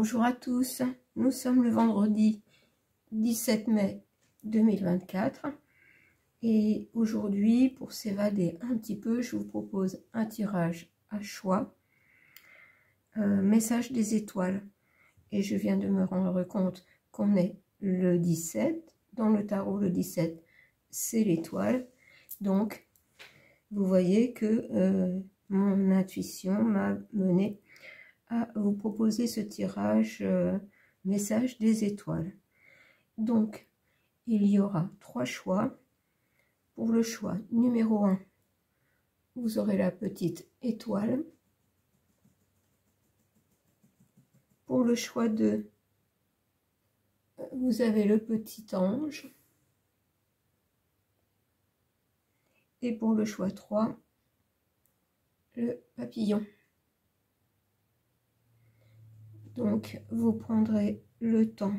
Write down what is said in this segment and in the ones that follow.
Bonjour à tous, nous sommes le vendredi 17 mai 2024 et aujourd'hui, pour s'évader un petit peu, je vous propose un tirage à choix, message des étoiles. Et je viens de me rendre compte qu'on est le 17, dans le tarot le 17 c'est l'étoile, donc vous voyez que mon intuition m'a mené à vous proposer ce tirage message des étoiles. Donc, il y aura 3 choix. Pour le choix numéro 1, vous aurez la petite étoile. Pour le choix 2, vous avez le petit ange. Et pour le choix 3, le papillon. Donc, vous prendrez le temps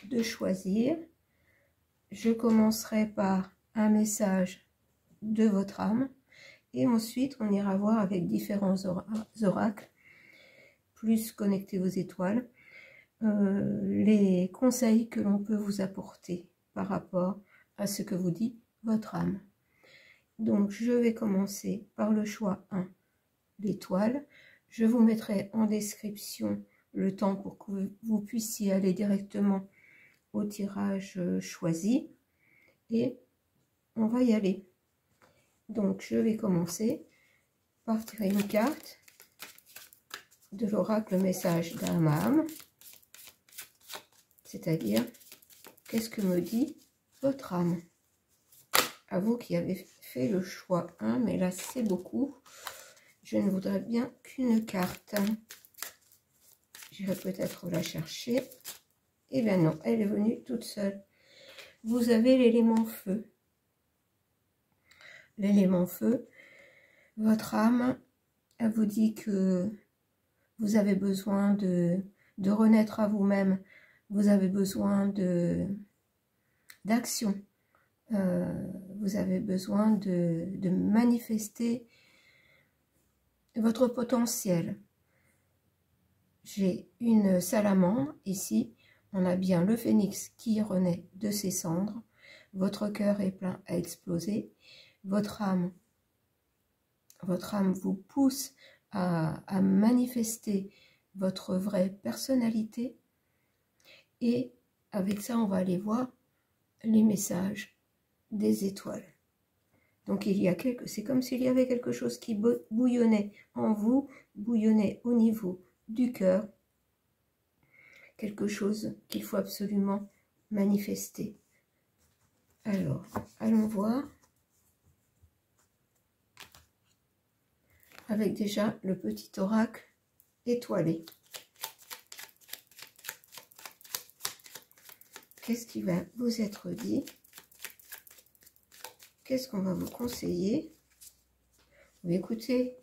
de choisir. Je commencerai par un message de votre âme et ensuite on ira voir avec différents oracles, plus connectés aux étoiles, les conseils que l'on peut vous apporter par rapport à ce que vous dit votre âme. Donc, je vais commencer par le choix 1, l'étoile. Je vous mettrai en description le temps pour que vous puissiez aller directement au tirage choisi. Et on va y aller. Donc, je vais commencer par tirer une carte de l'oracle message d'âme, c'est-à-dire, qu'est-ce que me dit votre âme? À vous qui avez fait le choix 1, mais là, c'est beaucoup. Je ne voudrais bien qu'une carte. J'irai peut-être la chercher. Eh bien non, elle est venue toute seule. Vous avez l'élément feu. L'élément feu, votre âme, elle vous dit que vous avez besoin de renaître à vous-même. Vous avez besoin d'action. Vous avez besoin de manifester votre potentiel. J'ai une salamandre ici. On a bien le phénix qui renaît de ses cendres. Votre cœur est plein à exploser. Votre âme vous pousse à manifester votre vraie personnalité. Et avec ça, on va aller voir les messages des étoiles. Donc, c'est comme s'il y avait quelque chose qui bouillonnait en vous, bouillonnait au niveau du cœur. Quelque chose qu'il faut absolument manifester. Alors, allons voir. Avec déjà le petit oracle étoilé. Qu'est-ce qui va vous être dit? Qu'est-ce qu'on va vous conseiller? Écoutez,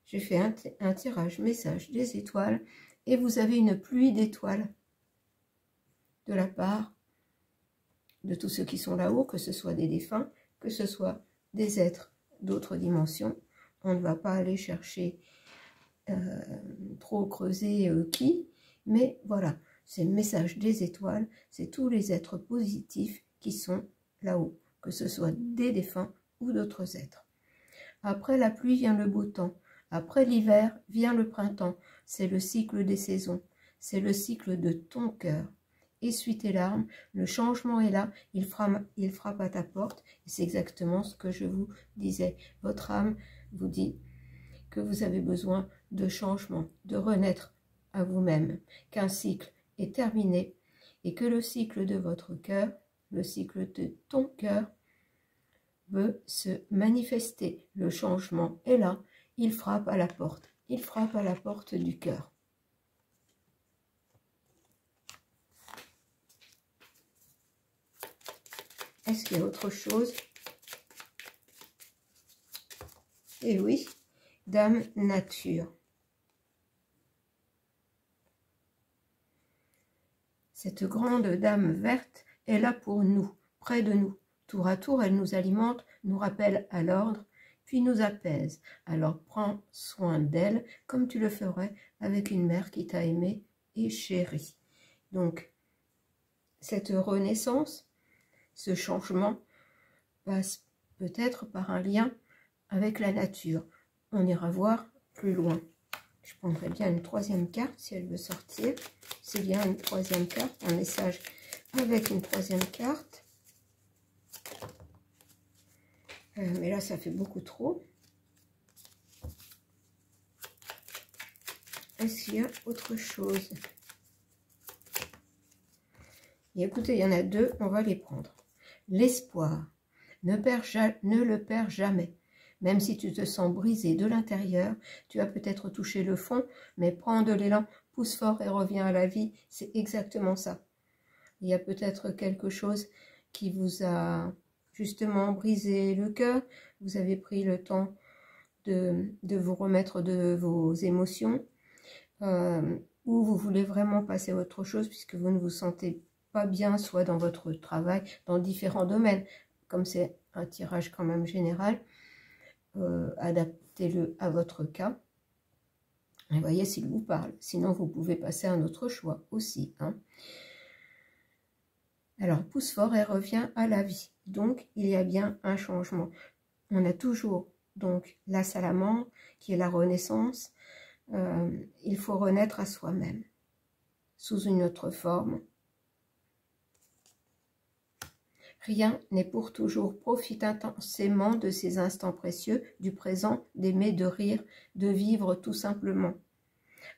j'ai fait un tirage message des étoiles et vous avez une pluie d'étoiles de la part de tous ceux qui sont là-haut, que ce soit des défunts, que ce soit des êtres d'autres dimensions. On ne va pas aller chercher trop creuser qui, mais voilà, c'est le message des étoiles, c'est tous les êtres positifs qui sont là-haut, que ce soit des défunts ou d'autres êtres. Après la pluie vient le beau temps, après l'hiver vient le printemps, c'est le cycle des saisons, c'est le cycle de ton cœur. Essuie tes larmes, le changement est là, il frappe à ta porte, et c'est exactement ce que je vous disais. Votre âme vous dit que vous avez besoin de changement, de renaître à vous-même, qu'un cycle est terminé et que le cycle de votre cœur, le cycle de ton cœur, veut se manifester. Le changement est là, il frappe à la porte du cœur. Est-ce qu'il y a autre chose? Eh oui, Dame Nature. Cette grande dame verte est là pour nous, près de nous. Tour à tour, elle nous alimente, nous rappelle à l'ordre, puis nous apaise. Alors prends soin d'elle comme tu le ferais avec une mère qui t'a aimé et chéri. Donc, cette renaissance, ce changement passe peut-être par un lien avec la nature. On ira voir plus loin. Je prendrai bien une troisième carte si elle veut sortir. C'est bien une troisième carte, un message avec une troisième carte. Mais là, ça fait beaucoup trop. Est-ce qu'il y a autre chose? Et écoutez, il y en a deux, on va les prendre. L'espoir. Ne le perds jamais. Même si tu te sens brisé de l'intérieur, tu as peut-être touché le fond, mais prends de l'élan, pousse fort et reviens à la vie. C'est exactement ça. Il y a peut-être quelque chose qui vous a justement brisé le cœur. Vous avez pris le temps de vous remettre de vos émotions. Ou vous voulez vraiment passer à autre chose puisque vous ne vous sentez pas bien, soit dans votre travail, dans différents domaines. Comme c'est un tirage quand même général, adaptez-le à votre cas. Et voyez s'il vous parle. Sinon, vous pouvez passer à un autre choix aussi. Hein. Alors, pousse fort et reviens à la vie. Donc, il y a bien un changement. On a toujours donc la salamandre qui est la renaissance. Il faut renaître à soi-même sous une autre forme. Rien n'est pour toujours. Profite intensément de ces instants précieux du présent, d'aimer, de rire, de vivre tout simplement.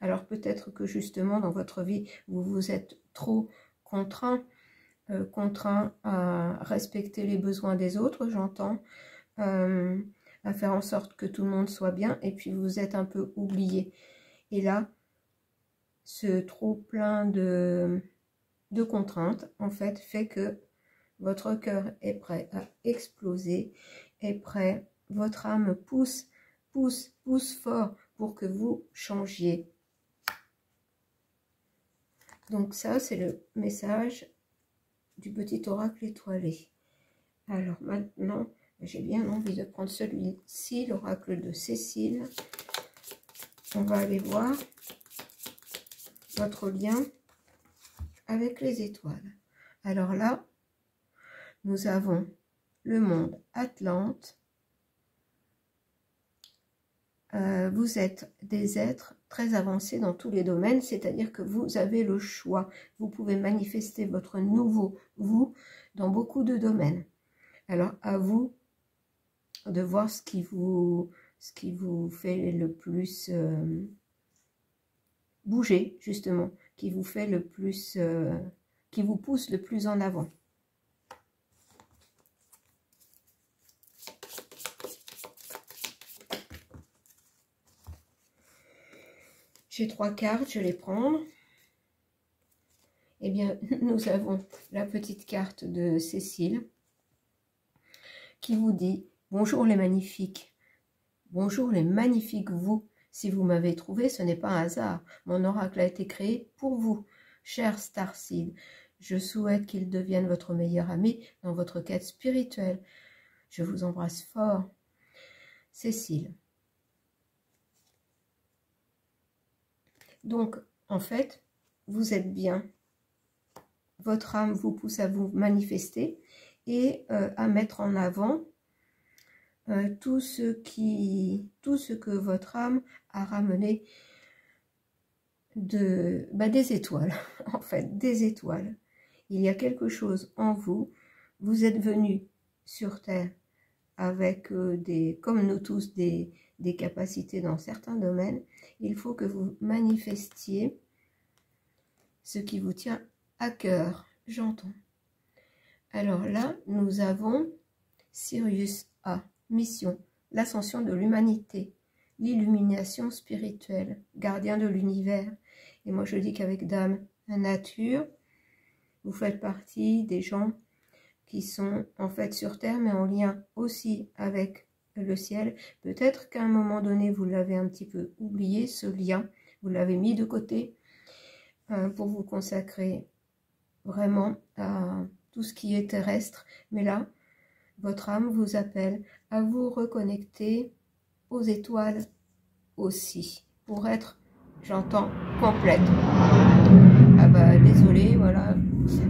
Alors peut-être que justement dans votre vie, vous vous êtes trop contraint à respecter les besoins des autres, j'entends, à faire en sorte que tout le monde soit bien, et puis vous êtes un peu oublié. Et là, ce trop plein de contraintes, en fait, fait que votre cœur est prêt à exploser, est prêt, votre âme pousse fort pour que vous changiez. Donc ça, c'est le message du petit oracle étoilé. Alors maintenant, j'ai bien envie de prendre celui-ci, l'oracle de Cécile. On va aller voir votre lien avec les étoiles. Alors là, nous avons le monde Atlante. Vous êtes des êtres très avancés dans tous les domaines, c'est-à-dire que vous avez le choix. Vous pouvez manifester votre nouveau vous dans beaucoup de domaines. Alors, à vous de voir ce qui vous fait le plus bouger, justement, qui vous fait le plus, qui vous pousse le plus en avant. J'ai 3 cartes, je vais les prendre. Eh bien, nous avons la petite carte de Cécile qui vous dit « Bonjour les magnifiques, bonjour les magnifiques vous. Si vous m'avez trouvé, ce n'est pas un hasard. Mon oracle a été créé pour vous. Cher Starseed, je souhaite qu'il devienne votre meilleur ami dans votre quête spirituelle. Je vous embrasse fort. Cécile. » Donc, en fait, vous êtes bien. Votre âme vous pousse à vous manifester et à mettre en avant tout ce que votre âme a ramené des étoiles, en fait, des étoiles. Il y a quelque chose en vous. Vous êtes venu sur Terre avec comme nous tous, des capacités dans certains domaines. Il faut que vous manifestiez ce qui vous tient à cœur, j'entends. Alors là, nous avons Sirius A, mission, l'ascension de l'humanité, l'illumination spirituelle, gardien de l'univers. Et moi je dis qu'avec Dame Nature, vous faites partie des gens qui sont en fait sur Terre, mais en lien aussi avec le ciel. Peut-être qu'à un moment donné, vous l'avez un petit peu oublié, ce lien, vous l'avez mis de côté pour vous consacrer vraiment à tout ce qui est terrestre. Mais là, votre âme vous appelle à vous reconnecter aux étoiles aussi, pour être, j'entends, complète. Ah bah désolé, voilà,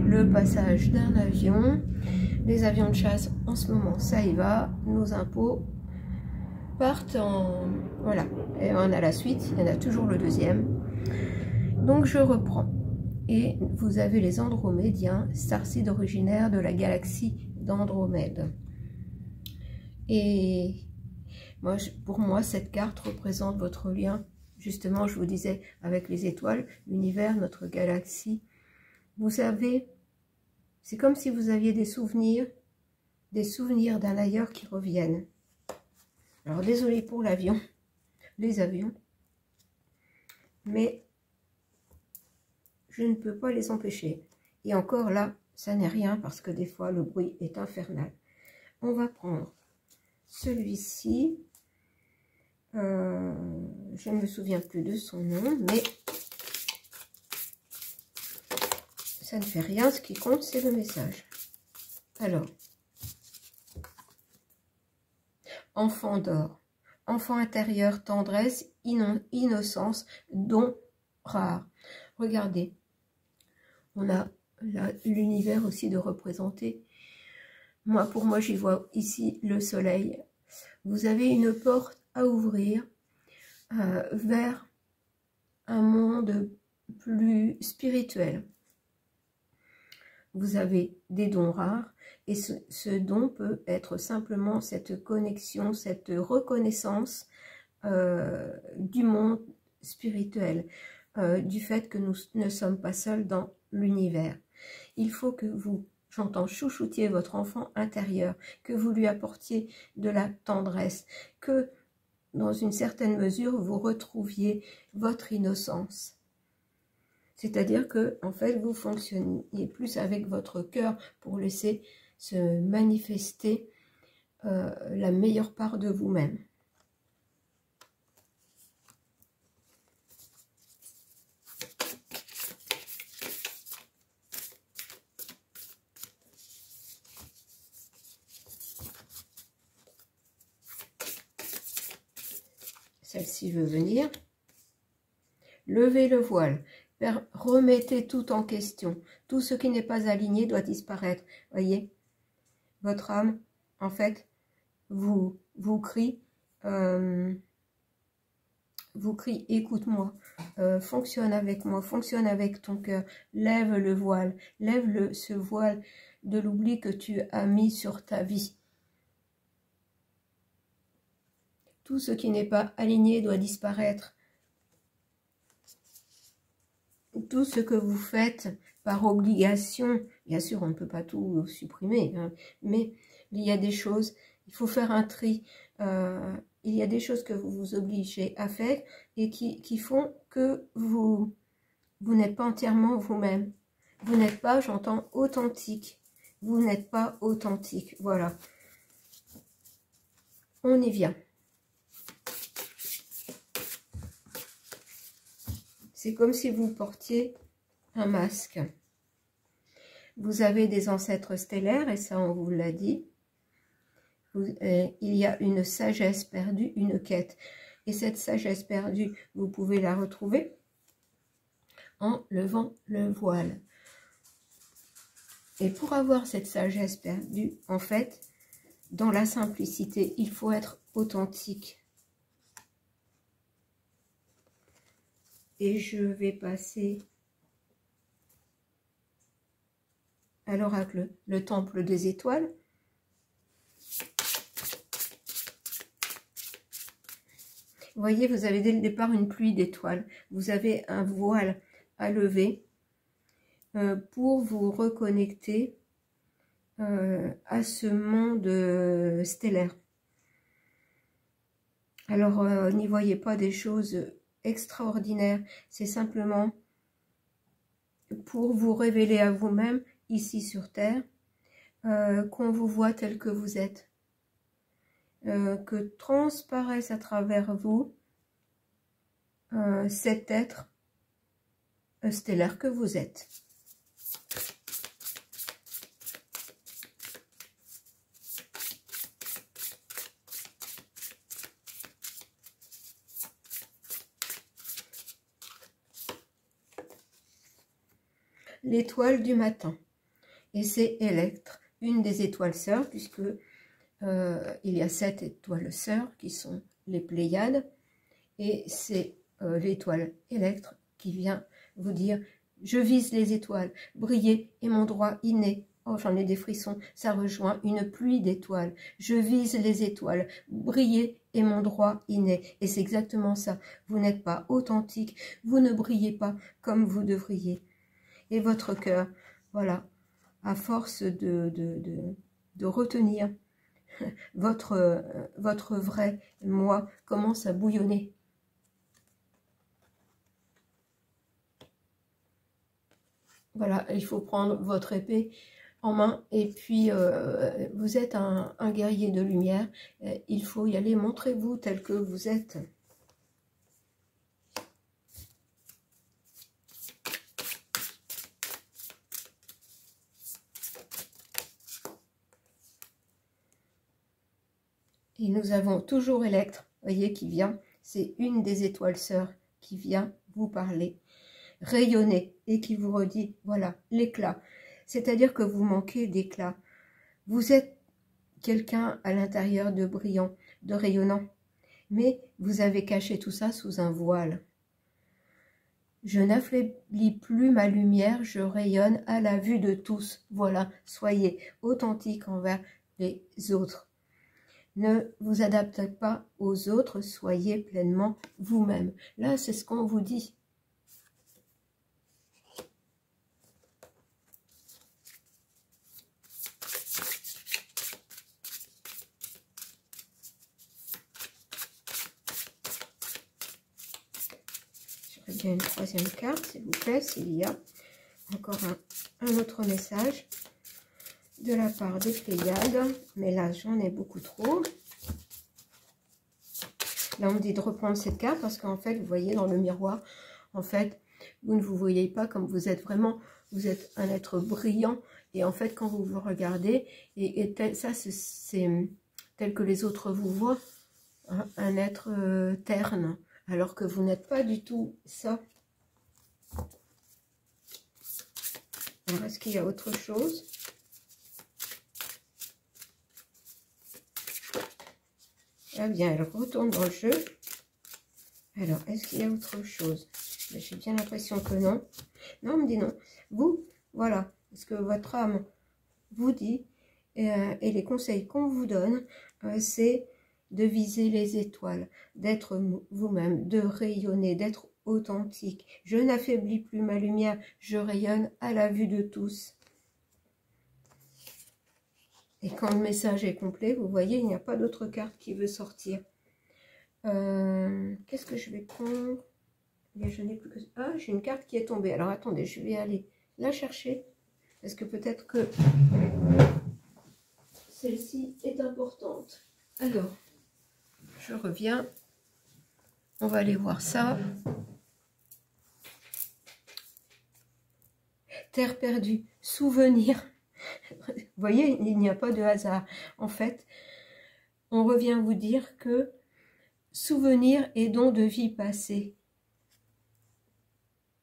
le passage d'un avion. Les avions de chasse, en ce moment, ça y va. Nos impôts partent en... Voilà, et on a la suite, il y en a toujours le deuxième. Donc je reprends. Et vous avez les Andromédiens, starseeds originaires de la galaxie d'Andromède. Et moi, pour moi, cette carte représente votre lien, justement, je vous disais, avec les étoiles, l'univers, notre galaxie. Vous savez, c'est comme si vous aviez des souvenirs d'un ailleurs qui reviennent. Alors, désolé pour l'avion, les avions, mais je ne peux pas les empêcher. Et encore là, ça n'est rien parce que des fois, le bruit est infernal. On va prendre celui-ci. Je ne me souviens plus de son nom, mais ça ne fait rien. Ce qui compte, c'est le message. Alors, enfant d'or, enfant intérieur, tendresse, innocence, don rare. Regardez, on a l'univers aussi de représenter. Moi, pour moi, j'y vois ici le soleil. Vous avez une porte à ouvrir vers un monde plus spirituel. Vous avez des dons rares et ce don peut être simplement cette connexion, cette reconnaissance du monde spirituel, du fait que nous ne sommes pas seuls dans l'univers. Il faut que vous, j'entends, chouchoutiez votre enfant intérieur, que vous lui apportiez de la tendresse, que dans une certaine mesure, vous retrouviez votre innocence. C'est-à-dire que, en fait, vous fonctionniez plus avec votre cœur pour laisser se manifester la meilleure part de vous-même. Celle-ci veut venir. Levez le voile. Remettez tout en question. Tout ce qui n'est pas aligné doit disparaître. Voyez, votre âme, en fait, vous crie, écoute-moi, fonctionne avec moi, fonctionne avec ton cœur, lève le voile, lève ce voile de l'oubli que tu as mis sur ta vie. Tout ce qui n'est pas aligné doit disparaître. Tout ce que vous faites par obligation, bien sûr, on ne peut pas tout supprimer, hein, mais il y a des choses, il faut faire un tri. Il y a des choses que vous vous obligez à faire et qui font que vous n'êtes pas entièrement vous-même. Vous n'êtes pas, j'entends, authentique. Vous n'êtes pas authentique. Voilà. On y vient. C'est comme si vous portiez un masque. Vous avez des ancêtres stellaires, et ça on vous l'a dit. Il y a une sagesse perdue, une quête. Et cette sagesse perdue, vous pouvez la retrouver en levant le voile. Et pour avoir cette sagesse perdue, en fait, dans la simplicité, il faut être authentique. Et je vais passer à l'oracle, le temple des étoiles. Vous voyez, vous avez dès le départ une pluie d'étoiles. Vous avez un voile à lever pour vous reconnecter à ce monde stellaire. Alors, n'y voyez pas des choses extraordinaires. C'est simplement pour vous révéler à vous-même, ici sur Terre, qu'on vous voit tel que vous êtes. Que transparaisse à travers vous cet être stellaire que vous êtes. l'étoile du matin. Et c'est Électre, une des étoiles sœurs, puisque il y a 7 étoiles sœurs qui sont les Pléiades. Et c'est l'étoile Électre qui vient vous dire « Je vise les étoiles, briller est mon droit inné. » Oh, j'en ai des frissons, ça rejoint une pluie d'étoiles. Je vise les étoiles, briller est mon droit inné. Et c'est exactement ça. Vous n'êtes pas authentique, vous ne brillez pas comme vous devriez. Et votre cœur, voilà, à force de retenir votre vrai moi, commence à bouillonner. Voilà, il faut prendre votre épée en main et puis vous êtes un guerrier de lumière. Il faut y aller, montrez-vous tel que vous êtes. Et nous avons toujours Électre, voyez, qui vient. C'est une des étoiles sœurs qui vient vous parler. Rayonner et qui vous redit, voilà, l'éclat. C'est-à-dire que vous manquez d'éclat. Vous êtes quelqu'un à l'intérieur de brillant, de rayonnant, mais vous avez caché tout ça sous un voile. Je n'affaiblis plus ma lumière, je rayonne à la vue de tous. Voilà, soyez authentique envers les autres. Ne vous adaptez pas aux autres, soyez pleinement vous-même. Là, c'est ce qu'on vous dit. J'aurais bien une troisième carte, s'il vous plaît, s'il y a encore un autre message de la part des Pléiades, mais là j'en ai beaucoup trop. Là on me dit de reprendre cette carte parce qu'en fait vous voyez dans le miroir, en fait vous ne vous voyez pas comme vous êtes vraiment, vous êtes un être brillant et en fait quand vous vous regardez, ça c'est tel que les autres vous voient, hein, un être terne, alors que vous n'êtes pas du tout ça. Alors est-ce qu'il y a autre chose ? Ah bien, elle retourne dans le jeu. Alors, est-ce qu'il y a autre chose? J'ai bien l'impression que non. Non, on me dit non. Vous, voilà, ce que votre âme vous dit et les conseils qu'on vous donne, c'est de viser les étoiles, d'être vous-même, de rayonner, d'être authentique. Je n'affaiblis plus ma lumière, je rayonne à la vue de tous. Et quand le message est complet, vous voyez, il n'y a pas d'autre carte qui veut sortir. Qu'est-ce que je vais prendre? Je n'ai plus que... Ah, j'ai une carte qui est tombée. Alors, attendez, je vais aller la chercher. Parce que peut-être que celle-ci est importante. Alors, je reviens. On va aller voir ça. Terre perdue, souvenir. Vous voyez, il n'y a pas de hasard. En fait, on revient vous dire que souvenir et don de vie passée.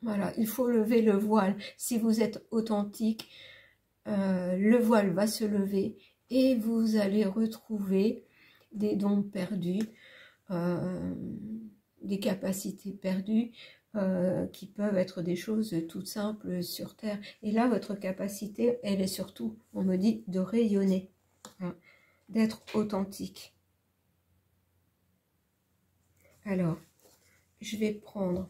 Voilà, il faut lever le voile. Si vous êtes authentique, le voile va se lever et vous allez retrouver des dons perdus, des capacités perdues, qui peuvent être des choses toutes simples sur Terre. Et là, votre capacité, elle est surtout, on me dit, de rayonner, hein, d'être authentique. Alors, je vais prendre,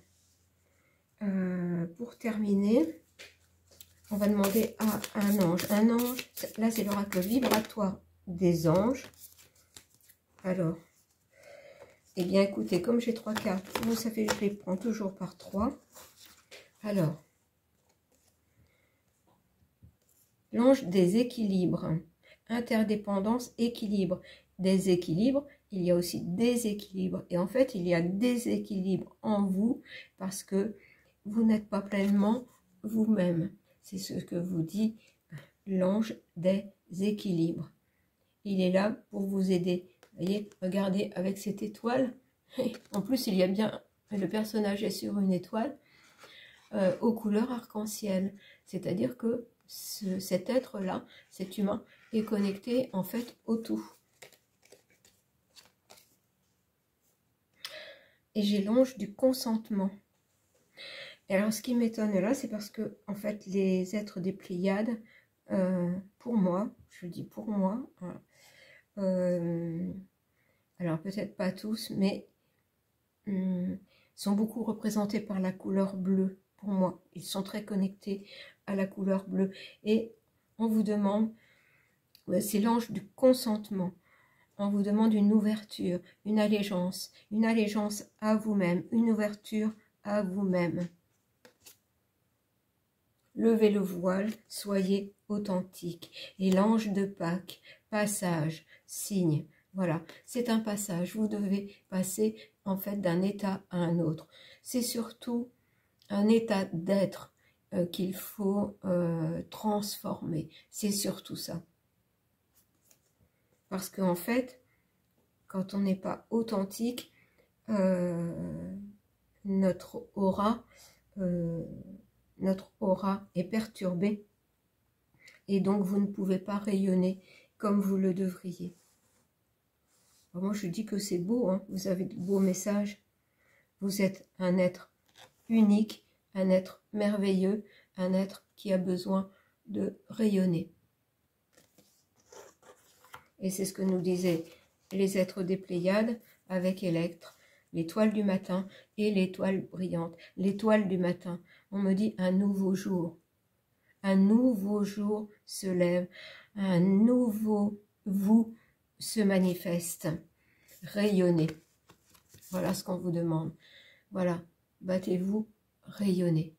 pour terminer, on va demander à un ange. Un ange, là c'est l'oracle vibratoire des anges. Alors, eh bien écoutez, comme j'ai 3 cartes, vous savez, je les prends toujours par 3. Alors, l'ange des équilibres, interdépendance, équilibre. Déséquilibre, il y a aussi déséquilibre. Et en fait, il y a déséquilibre en vous parce que vous n'êtes pas pleinement vous-même. C'est ce que vous dit l'ange des équilibres. Il est là pour vous aider. Vous voyez, regardez avec cette étoile. En plus, il y a bien, le personnage est sur une étoile. aux couleurs arc-en-ciel. C'est-à-dire que cet être-là, cet humain, est connecté en fait au tout. Et j'ai l'ange du consentement. Et alors, ce qui m'étonne là, c'est parce que, en fait, les êtres des Pléiades, pour moi, je dis pour moi, hein, alors peut-être pas tous, mais sont beaucoup représentés par la couleur bleue, pour moi. Ils sont très connectés à la couleur bleue. Et on vous demande, c'est l'ange du consentement. On vous demande une ouverture, une allégeance à vous-même, une ouverture à vous-même. Levez le voile, soyez authentique. Et l'ange de Pâques, passage, signe. Voilà, c'est un passage. Vous devez passer en fait d'un état à un autre. C'est surtout un état d'être qu'il faut transformer. C'est surtout ça. Parce qu'en fait, quand on n'est pas authentique, notre aura est perturbée et donc vous ne pouvez pas rayonner comme vous le devriez. Alors moi je dis que c'est beau, hein, vous avez de beaux messages, vous êtes un être unique, un être merveilleux, un être qui a besoin de rayonner. Et c'est ce que nous disaient les êtres des Pléiades avec Électre, l'étoile du matin et l'étoile brillante. L'étoile du matin, on me dit un nouveau jour. Un nouveau jour se lève, un nouveau vous se manifeste. Rayonnez. Voilà ce qu'on vous demande. Voilà, battez-vous, rayonnez.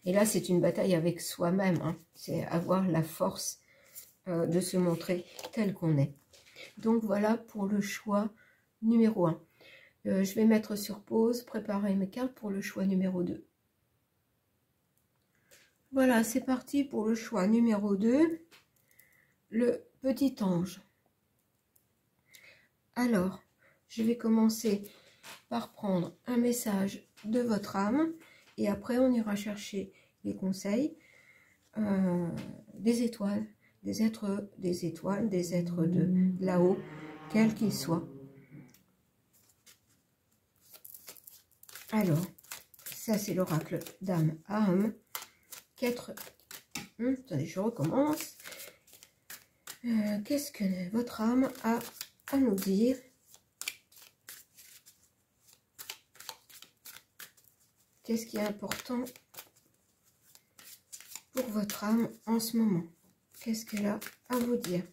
Et là, c'est une bataille avec soi-même. Hein. C'est avoir la force de se montrer tel qu'on est. Donc voilà pour le choix numéro 1. Je vais mettre sur pause, préparer mes cartes pour le choix numéro 2. Voilà, c'est parti pour le choix numéro 2, le petit ange. Alors, je vais commencer par prendre un message de votre âme et après on ira chercher les conseils des étoiles, des êtres de là-haut, quels qu'ils soient. Alors, ça c'est l'oracle d'âme à âme. Attendez, je recommence. Qu'est-ce que votre âme a à nous dire? Qu'est-ce qui est important pour votre âme en ce moment? Qu'est-ce qu'elle a à vous dire?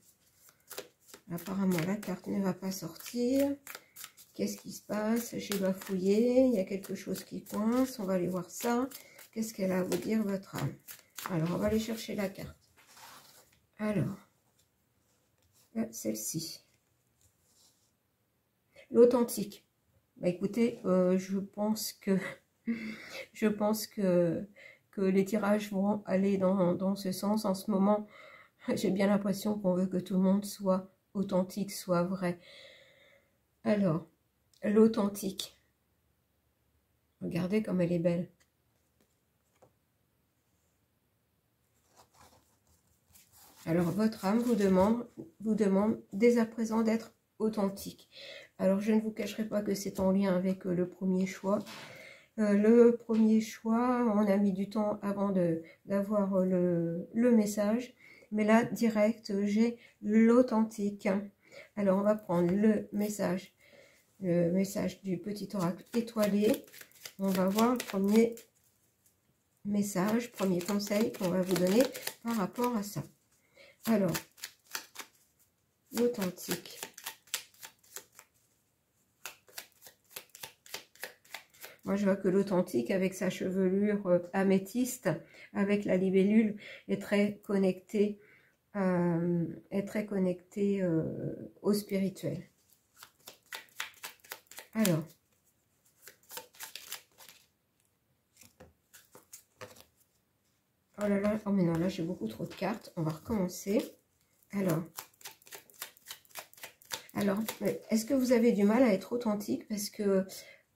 Apparemment, la carte ne va pas sortir. Qu'est-ce qui se passe? J'ai bafouillé. Il y a quelque chose qui coince. On va aller voir ça. Qu'est-ce qu'elle a à vous dire, votre âme? Alors, on va aller chercher la carte. Alors, celle-ci. L'authentique. Bah, écoutez, je pense que les tirages vont aller dans ce sens. En ce moment, j'ai bien l'impression qu'on veut que tout le monde soit authentique, soit vrai. Alors, l'authentique. Regardez comme elle est belle. Alors, votre âme vous demande dès à présent d'être authentique. Alors, je ne vous cacherai pas que c'est en lien avec le premier choix. Le premier choix, on a mis du temps avant d'avoir le message. Mais là, direct, j'ai l'authentique. Alors, on va prendre le message du petit oracle étoilé. On va voir le premier message, premier conseil qu'on va vous donner par rapport à ça. Alors, l'authentique. Moi, je vois que l'authentique, avec sa chevelure améthyste, avec la libellule, est très connecté au spirituel. Alors, oh là là, oh mais non, là j'ai beaucoup trop de cartes. On va recommencer. Alors, est-ce que vous avez du mal à être authentique? Parce que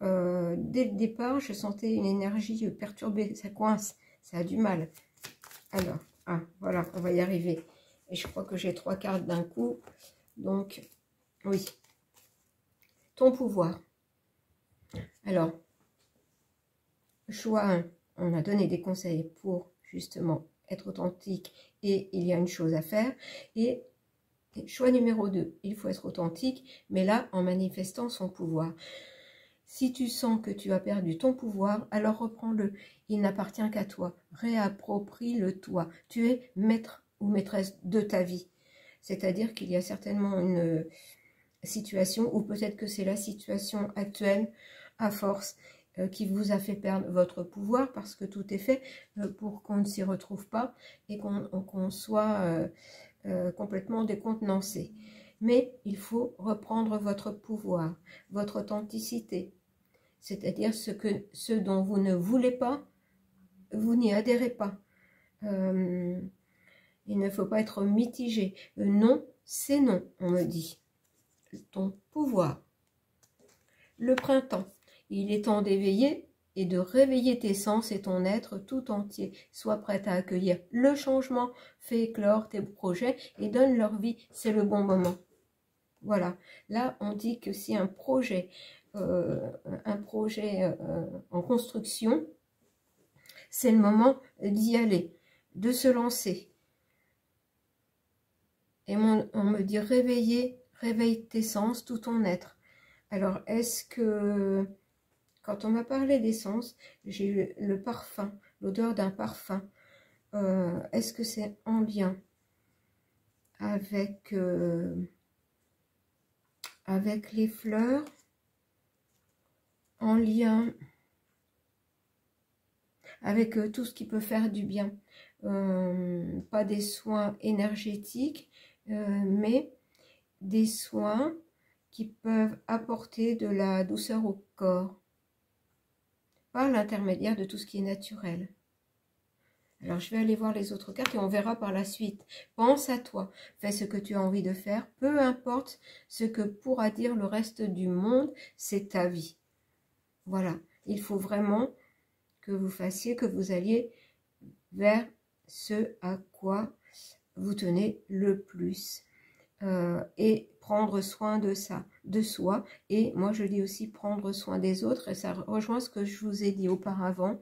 dès le départ, je sentais une énergie perturbée, ça coince, ça a du mal. Alors, voilà, on va y arriver. Et je crois que j'ai 3 cartes d'un coup. Donc, oui. Ton pouvoir. Alors, choix 1, on a donné des conseils pour justement être authentique et il y a une chose à faire. Et choix numéro 2, il faut être authentique, mais là, en manifestant son pouvoir. Si tu sens que tu as perdu ton pouvoir, alors reprends-le. Il n'appartient qu'à toi. Réapproprie-le toi. Tu es maître ou maîtresse de ta vie. C'est-à-dire qu'il y a certainement une situation, ou peut-être que c'est la situation actuelle, à force, qui vous a fait perdre votre pouvoir, parce que tout est fait pour qu'on ne s'y retrouve pas et qu'on soit complètement décontenancé. Mais il faut reprendre votre pouvoir, votre authenticité. C'est-à-dire ce dont vous ne voulez pas, vous n'y adhérez pas. Il ne faut pas être mitigé. Non, c'est non, on me dit. Ton pouvoir. Le printemps. Il est temps d'éveiller et de réveiller tes sens et ton être tout entier. Sois prête à accueillir le changement, fais éclore tes projets et donne leur vie. C'est le bon moment. Voilà. Là, on dit que si un projet en construction, c'est le moment d'y aller, de se lancer. Et on me dit réveille tes sens, tout ton être. Alors, est-ce que, quand on m'a parlé des sens, j'ai eu le parfum, l'odeur d'un parfum. Est-ce que c'est en lien avec les fleurs, en lien avec tout ce qui peut faire du bien, pas des soins énergétiques, mais des soins qui peuvent apporter de la douceur au corps, par l'intermédiaire de tout ce qui est naturel. Alors je vais aller voir les autres cartes et on verra par la suite. Pense à toi, fais ce que tu as envie de faire, peu importe ce que pourra dire le reste du monde, c'est ta vie. Voilà, il faut vraiment que vous fassiez, que vous alliez vers ce à quoi vous tenez le plus. Et prendre soin de ça, de soi. Et moi, je dis aussi prendre soin des autres. Et ça rejoint ce que je vous ai dit auparavant,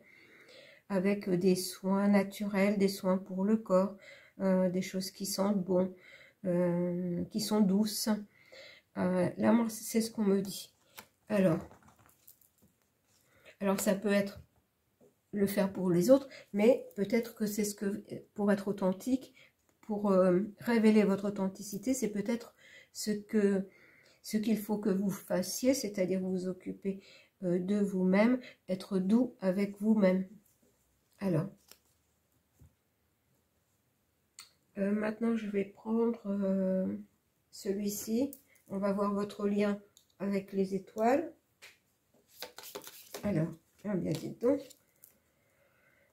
avec des soins naturels, des soins pour le corps, des choses qui sentent bon, qui sont douces. Là, moi, c'est ce qu'on me dit. Alors, ça peut être le faire pour les autres, mais peut-être que c'est ce que, pour être authentique, pour révéler votre authenticité, c'est peut-être ce qu'il faut que vous fassiez, c'est-à-dire vous occuper de vous-même, être doux avec vous-même. Alors, maintenant je vais prendre celui-ci. On va voir votre lien avec les étoiles. Alors, bien dites donc.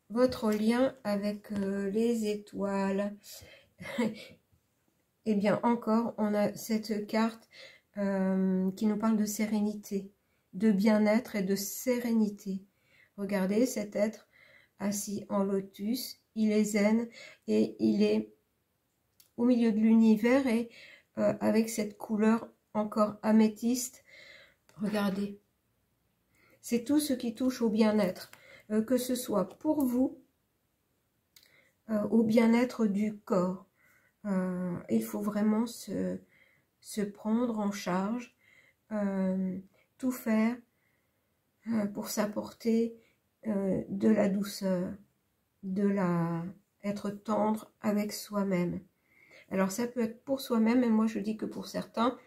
Votre lien avec les étoiles. Eh bien, encore, on a cette carte qui nous parle de sérénité, de bien-être et de sérénité. Regardez cet être assis en lotus, il est zen et il est au milieu de l'univers et avec cette couleur encore améthyste. Regardez, c'est tout ce qui touche au bien-être, que ce soit pour vous, au bien-être du corps. Il faut vraiment se prendre en charge, tout faire pour s'apporter de la douceur, être tendre avec soi-même. Alors ça peut être pour soi-même, et moi je dis que pour certains,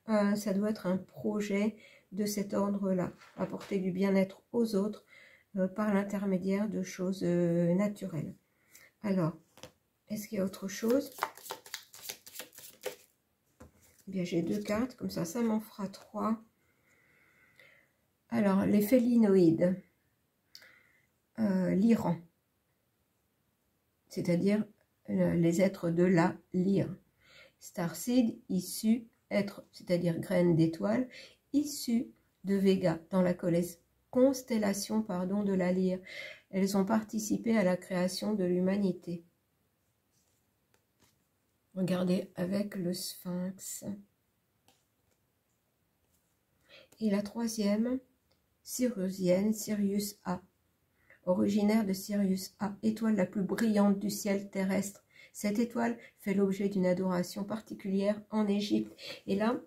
ça doit être un projet de cet ordre-là, apporter du bien-être aux autres par l'intermédiaire de choses naturelles. Alors, est-ce qu'il y a autre chose? Eh bien, j'ai 2 cartes, comme ça m'en fera 3. Alors, les félinoïdes, l'Iran, c'est-à-dire les êtres de la lyre. Starseed, issu, être, c'est-à-dire graine d'étoile, issu de Vega, dans la constellation de la Lyre. Elles ont participé à la création de l'humanité. Regardez avec le Sphinx. Et la troisième, Sirusienne, Sirius A. Originaire de Sirius A, étoile la plus brillante du ciel terrestre. Cette étoile fait l'objet d'une adoration particulière en Égypte. Et là,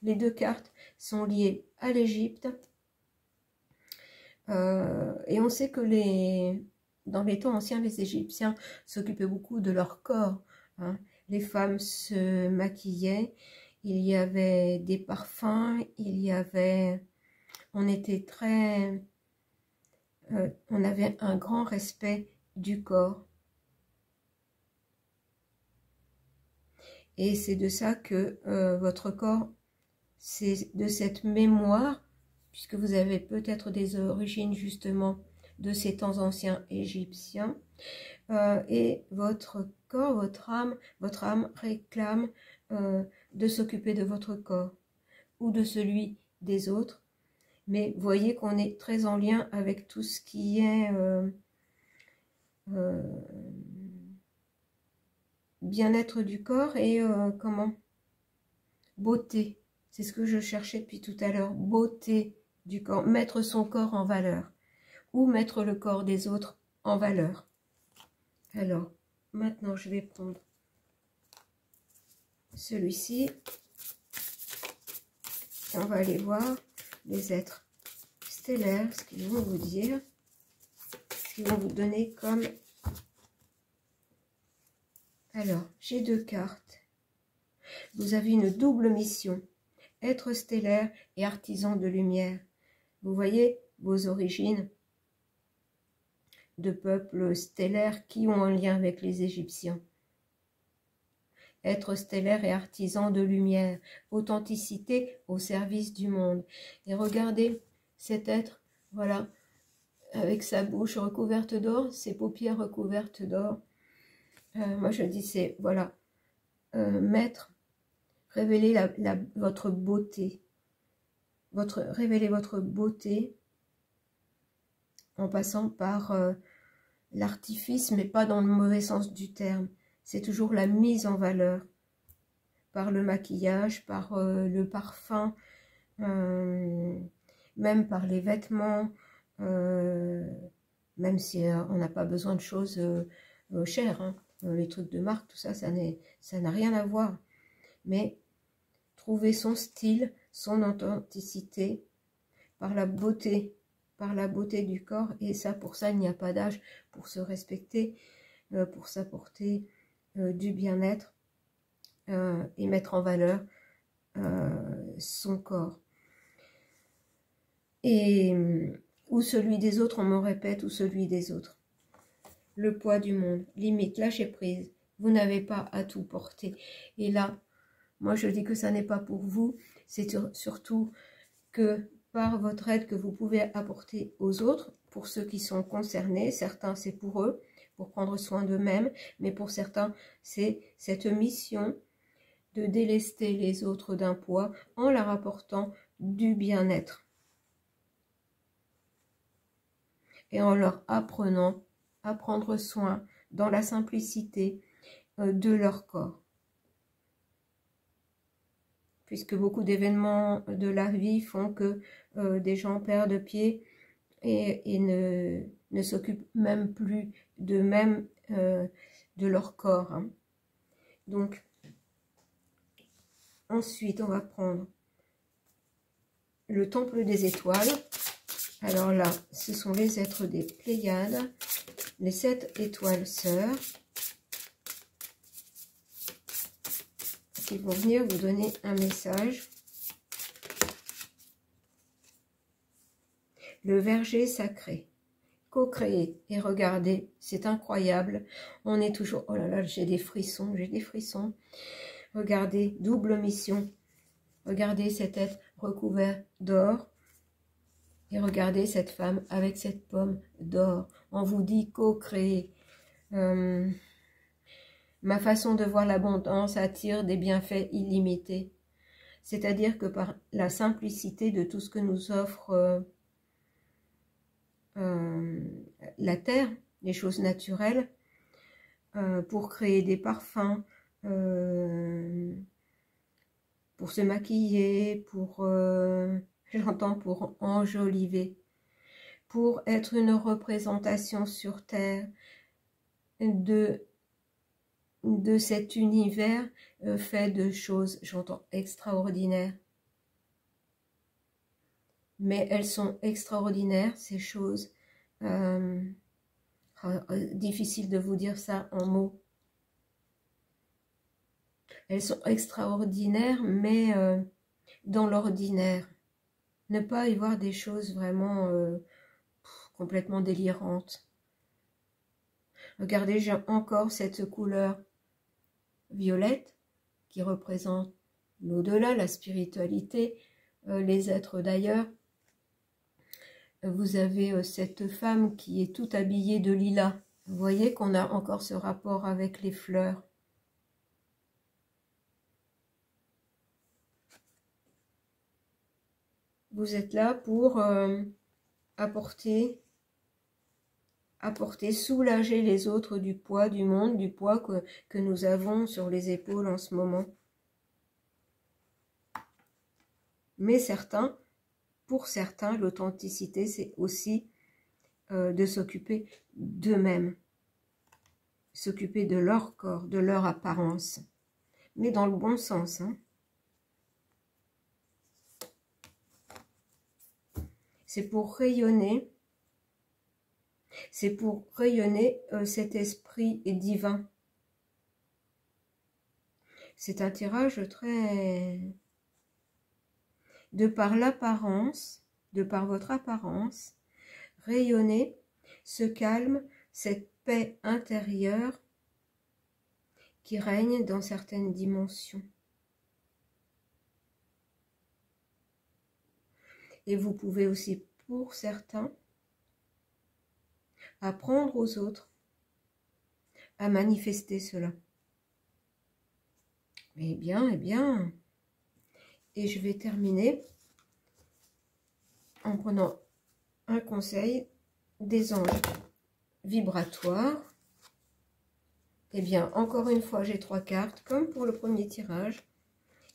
les deux cartes sont liées à l'Égypte. Et on sait que dans les temps anciens, les Égyptiens s'occupaient beaucoup de leur corps. Hein. Les femmes se maquillaient, il y avait des parfums, on était on avait un grand respect du corps. Et c'est de ça que votre corps, c'est de cette mémoire, puisque vous avez peut-être des origines justement de ces temps anciens égyptiens, et votre corps, votre âme réclame de s'occuper de votre corps ou de celui des autres. Mais voyez qu'on est très en lien avec tout ce qui est bien-être du corps et beauté. C'est ce que je cherchais depuis tout à l'heure, beauté du corps, mettre son corps en valeur ou mettre le corps des autres en valeur. Alors, maintenant je vais prendre celui-ci. On va aller voir les êtres stellaires, ce qu'ils vont vous dire, ce qu'ils vont vous donner comme... Alors, j'ai deux cartes. Vous avez une double mission, être stellaire et artisan de lumière. Vous voyez vos origines de peuples stellaires qui ont un lien avec les Égyptiens. Être stellaire et artisan de lumière, authenticité au service du monde. Et regardez cet être, voilà, avec sa bouche recouverte d'or, ses paupières recouvertes d'or. Moi je dis c'est, voilà, révéler votre beauté, révéler votre beauté en passant par l'artifice, mais pas dans le mauvais sens du terme. C'est toujours la mise en valeur par le maquillage, par le parfum, même par les vêtements, même si on n'a pas besoin de choses chères. Hein. Les trucs de marque, tout ça, ça n'a rien à voir. Mais trouver son style, son authenticité par la beauté du corps. Et ça, pour ça, il n'y a pas d'âge pour se respecter, pour s'apporter du bien-être et mettre en valeur son corps. Et ou celui des autres, on me répète, ou celui des autres. Le poids du monde, limite, lâchez prise. Vous n'avez pas à tout porter. Et là, moi je dis que ça n'est pas pour vous, c'est surtout que par votre aide que vous pouvez apporter aux autres, pour ceux qui sont concernés, certains c'est pour eux, pour prendre soin d'eux-mêmes, mais pour certains c'est cette mission de délester les autres d'un poids en leur apportant du bien-être. Et en leur apprenant à prendre soin dans la simplicité de leur corps. Puisque beaucoup d'événements de la vie font que des gens perdent pied et ne s'occupent même plus d'eux-mêmes, de leur corps. Hein. Donc, ensuite, on va prendre le temple des étoiles. Alors là, ce sont les êtres des Pléiades, les 7 étoiles sœurs, qui vont venir vous donner un message. Le verger sacré, co-créé. Et regardez, c'est incroyable. On est toujours... Oh là là, j'ai des frissons, j'ai des frissons. Regardez, double mission. Regardez cet être recouvert d'or. Et regardez cette femme avec cette pomme d'or. On vous dit co-créé. Ma façon de voir l'abondance attire des bienfaits illimités. C'est-à-dire que par la simplicité de tout ce que nous offre la terre, les choses naturelles, pour créer des parfums, pour se maquiller, pour, j'entends, pour enjoliver, pour être une représentation sur terre de cet univers fait de choses, j'entends, extraordinaires. Mais elles sont extraordinaires, ces choses. Difficile de vous dire ça en mots. Elles sont extraordinaires, mais dans l'ordinaire. Ne pas y voir des choses vraiment complètement délirantes. Regardez, j'ai encore cette couleur violette qui représente l'au-delà, la spiritualité, les êtres d'ailleurs. Vous avez cette femme qui est toute habillée de lilas. Vous voyez qu'on a encore ce rapport avec les fleurs. Vous êtes là pour apporter, soulager les autres du poids du monde, du poids que nous avons sur les épaules en ce moment. Mais pour certains, l'authenticité, c'est aussi de s'occuper d'eux-mêmes, s'occuper de leur corps, de leur apparence, mais dans le bon sens, hein. C'est pour rayonner cet esprit divin. C'est un tirage très... De par l'apparence, de par votre apparence, rayonnez ce calme, cette paix intérieure qui règne dans certaines dimensions. Et vous pouvez aussi, pour certains, apprendre aux autres à manifester cela. Eh bien, et je vais terminer en prenant un conseil des anges vibratoires. Eh bien, encore une fois, j'ai 3 cartes, comme pour le premier tirage.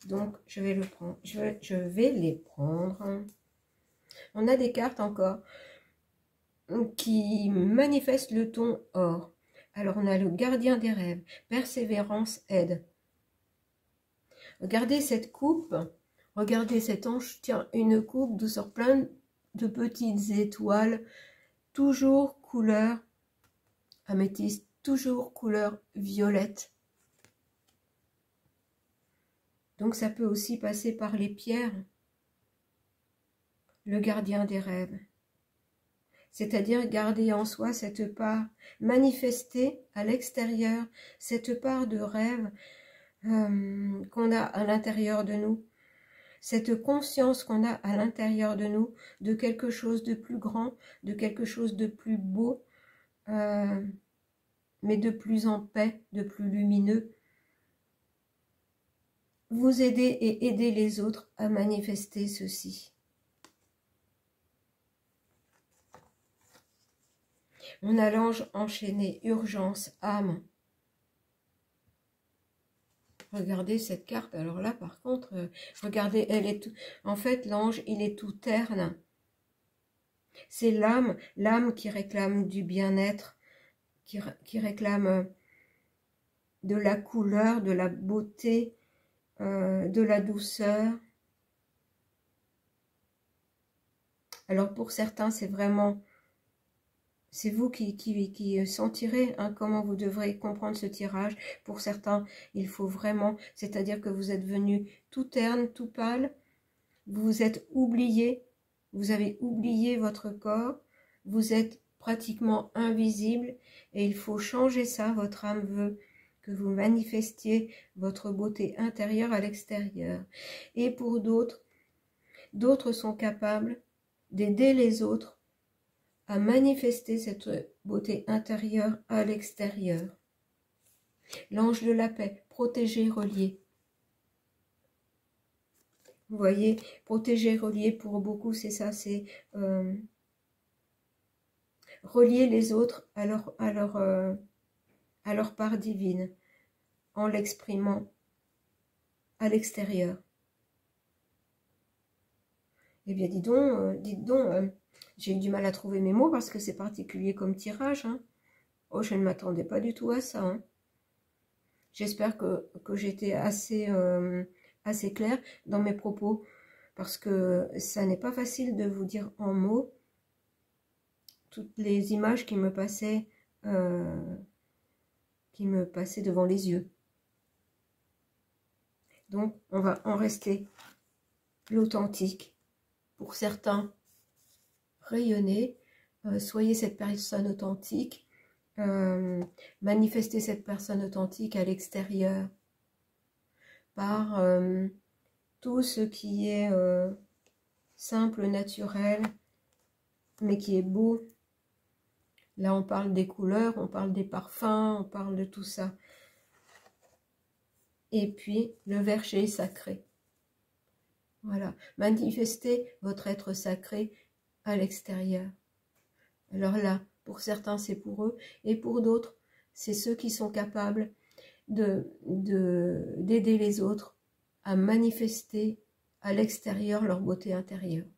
Donc, je vais les prendre. On a des cartes encore qui manifestent le ton or. Alors, on a le gardien des rêves, persévérance, aide. Regardez cette coupe, regardez cet ange tient une coupe d'où sort plein de petites étoiles, toujours couleur améthyste, toujours couleur violette. Donc ça peut aussi passer par les pierres. Le gardien des rêves. C'est-à-dire garder en soi cette part, manifester à l'extérieur cette part de rêve qu'on a à l'intérieur de nous. Cette conscience qu'on a à l'intérieur de nous, de quelque chose de plus grand, de quelque chose de plus beau, mais de plus en paix, de plus lumineux. Vous aider et aider les autres à manifester ceci. On a l'ange enchaîné, urgence, âme. Regardez cette carte, alors là par contre, regardez, elle est tout... En fait, l'ange, il est tout terne. C'est l'âme qui réclame du bien-être, qui réclame de la couleur, de la beauté, de la douceur. Alors pour certains, c'est vraiment... C'est vous qui sentirez comment vous devrez comprendre ce tirage. Pour certains, il faut vraiment... C'est-à-dire que vous êtes venu tout terne, tout pâle. Vous vous êtes oublié. Vous avez oublié votre corps. Vous êtes pratiquement invisible. Et il faut changer ça. Votre âme veut que vous manifestiez votre beauté intérieure à l'extérieur. Et pour d'autres, d'autres sont capables d'aider les autres à manifester cette beauté intérieure à l'extérieur. L'ange de la paix, protégé, relié. Vous voyez, protéger, relier, pour beaucoup, c'est ça, c'est relier les autres à leur part divine, en l'exprimant à l'extérieur. Eh bien, dites donc, j'ai eu du mal à trouver mes mots parce que c'est particulier comme tirage. Hein. Oh, je ne m'attendais pas du tout à ça. Hein. J'espère que j'étais assez claire dans mes propos, parce que ça n'est pas facile de vous dire en mots toutes les images qui me passaient devant les yeux. Donc, on va en rester l'authentique. Pour certains, rayonnez, soyez cette personne authentique, manifestez cette personne authentique à l'extérieur par tout ce qui est simple, naturel, mais qui est beau. Là, on parle des couleurs, on parle des parfums, on parle de tout ça. Et puis, le verger sacré. Voilà, manifestez votre être sacré à l'extérieur. Alors là, pour certains, c'est pour eux, et pour d'autres, c'est ceux qui sont capables d'aider les autres à manifester à l'extérieur leur beauté intérieure.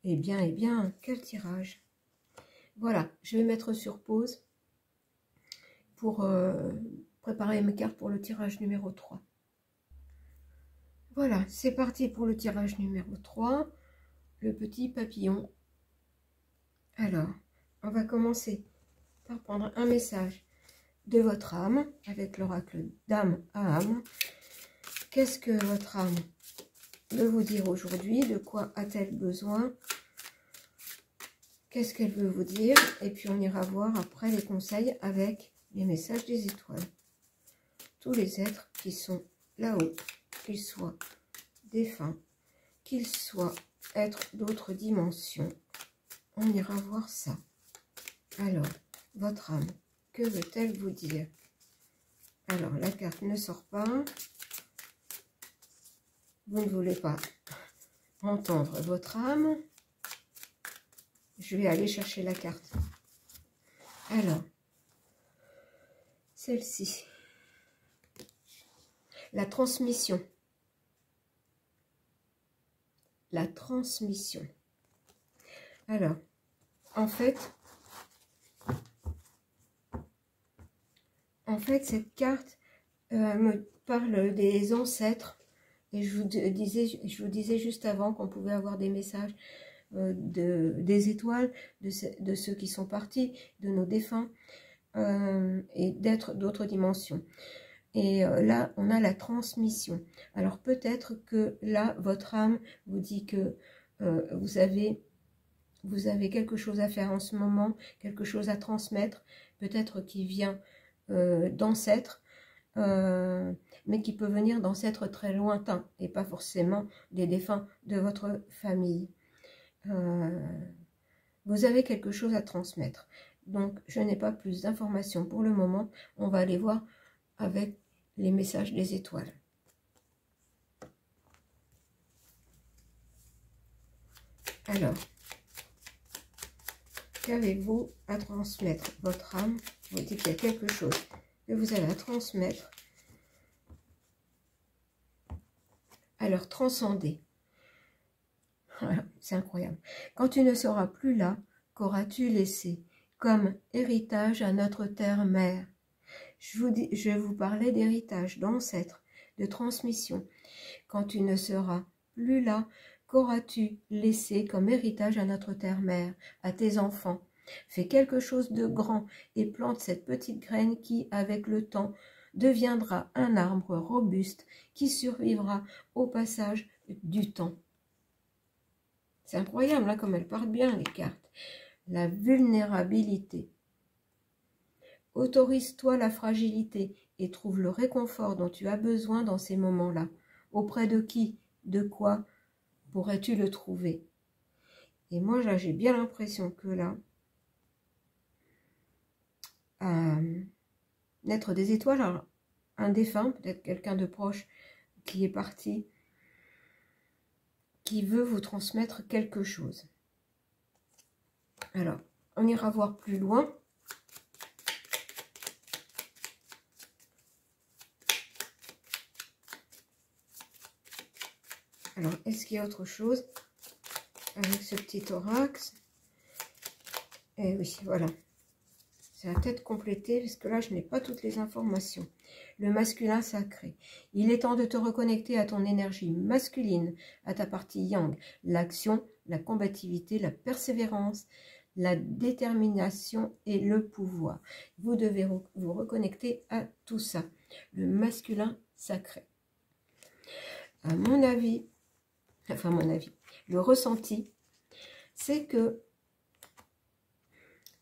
Eh bien, quel tirage! Voilà, je vais mettre sur pause pour préparer mes cartes pour le tirage numéro 3. Voilà, c'est parti pour le tirage numéro 3, le petit papillon. Alors, on va commencer par prendre un message de votre âme avec l'oracle d'âme à âme. Qu'est-ce que votre âme veut vous dire aujourd'hui? De quoi a-t-elle besoin? Qu'est-ce qu'elle veut vous dire? Et puis on ira voir après les conseils avec les messages des étoiles. Tous les êtres qui sont là-haut, qu'ils soient défunts, qu'ils soient êtres d'autres dimensions, on ira voir ça. Alors, votre âme, que veut-elle vous dire? Alors, la carte ne sort pas. Vous ne voulez pas entendre votre âme. Je vais aller chercher la carte. Alors, celle-ci. La transmission. La transmission. Alors, en fait, cette carte me parle des ancêtres. Et je vous disais juste avant qu'on pouvait avoir des messages des étoiles, de ceux qui sont partis, de nos défunts, et d'êtres d'autres dimensions. Et là, on a la transmission. Alors peut-être que là, votre âme vous dit que vous avez quelque chose à faire en ce moment, quelque chose à transmettre, peut-être qui vient d'ancêtres, mais qui peut venir d'ancêtres très lointains, et pas forcément des défunts de votre famille. Vous avez quelque chose à transmettre. Donc, je n'ai pas plus d'informations pour le moment. On va aller voir avec les messages des étoiles. Alors, qu'avez-vous à transmettre? Votre âme vous dit qu'il y a quelque chose que vous allez à transmettre. Alors, transcender. C'est incroyable. Quand tu ne seras plus là, qu'auras-tu laissé comme héritage à notre terre-mère? Je vous parlais d'héritage, d'ancêtre, de transmission. Quand tu ne seras plus là, qu'auras-tu laissé comme héritage à notre terre-mère, à tes enfants? Fais quelque chose de grand et plante cette petite graine qui, avec le temps, deviendra un arbre robuste qui survivra au passage du temps. C'est incroyable, hein, comme elles partent bien, les cartes. La vulnérabilité. Autorise-toi la fragilité et trouve le réconfort dont tu as besoin dans ces moments-là. Auprès de qui, de quoi pourrais-tu le trouver? Et moi, là, j'ai bien l'impression que là, naître des étoiles, alors, un défunt, peut-être quelqu'un de proche qui est parti, qui veut vous transmettre quelque chose. Alors, on ira voir plus loin. Alors, est-ce qu'il y a autre chose avec ce petit thorax? Eh oui, voilà. Ça va peut-être compléter, parce que là, je n'ai pas toutes les informations. Le masculin sacré. Il est temps de te reconnecter à ton énergie masculine, à ta partie yang. L'action, la combativité, la persévérance, la détermination et le pouvoir. Vous devez vous reconnecter à tout ça. Le masculin sacré. À mon avis, enfin mon avis, le ressenti, c'est que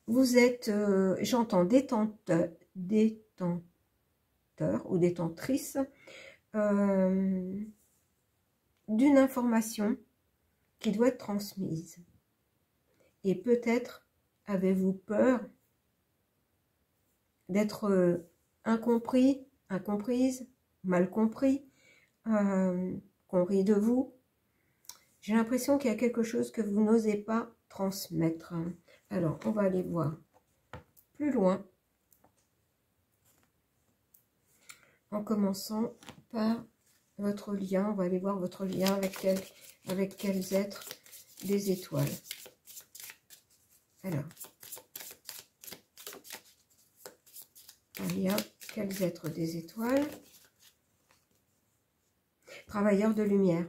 vous êtes, j'entends détenteur ou détentrice d'une information qui doit être transmise. Et peut-être avez-vous peur d'être incompris, incomprise, mal compris, qu'on rit de vous. J'ai l'impression qu'il y a quelque chose que vous n'osez pas transmettre. Alors, on va aller voir plus loin. En commençant par votre lien. On va aller voir votre lien avec quels êtres des étoiles. Alors, un lien, quels êtres des étoiles? Travailleurs de lumière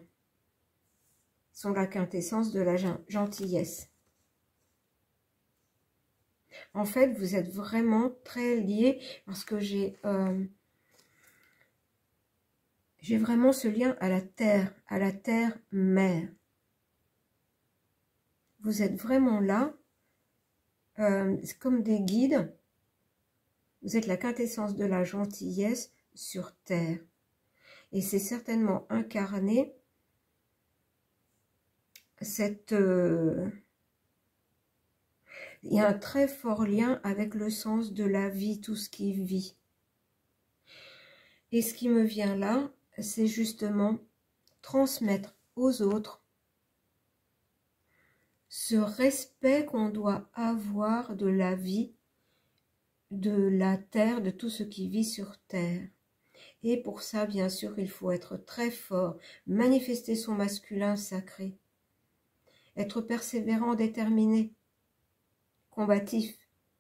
sont la quintessence de la gentillesse. En fait, vous êtes vraiment très liés parce que j'ai vraiment ce lien à la terre mère. Vous êtes vraiment là, c'est comme des guides. Vous êtes la quintessence de la gentillesse sur terre. Et c'est certainement incarné cette... il y a un très fort lien avec le sens de la vie, tout ce qui vit. Et ce qui me vient là, c'est justement transmettre aux autres ce respect qu'on doit avoir de la vie, de la terre, de tout ce qui vit sur terre. Et pour ça, bien sûr, il faut être très fort, manifester son masculin sacré, être persévérant, déterminé, combatif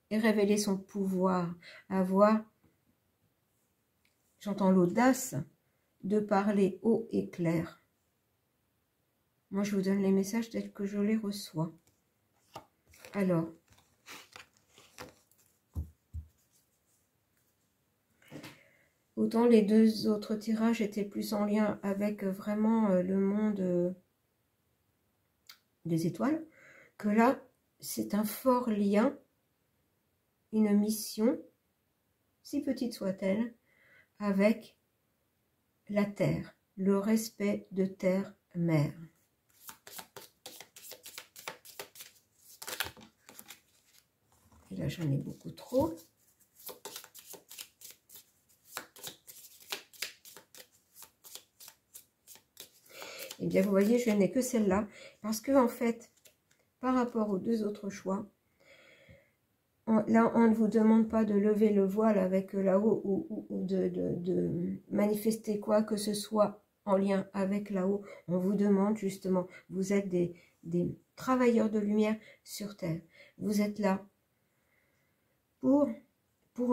et révéler son pouvoir, avoir, j'entends l'audace de parler haut et clair. Moi, je vous donne les messages tels que je les reçois. Alors, autant les deux autres tirages étaient plus en lien avec vraiment le monde des étoiles, que là, c'est un fort lien, une mission, si petite soit-elle, avec la terre, le respect de terre-mère. Et là, j'en ai beaucoup trop. Eh bien, vous voyez, je n'ai que celle-là, parce que, en fait, par rapport aux deux autres choix, là, on ne vous demande pas de lever le voile avec là-haut ou de manifester quoi que ce soit en lien avec là-haut. On vous demande justement, vous êtes des travailleurs de lumière sur Terre. Vous êtes là pour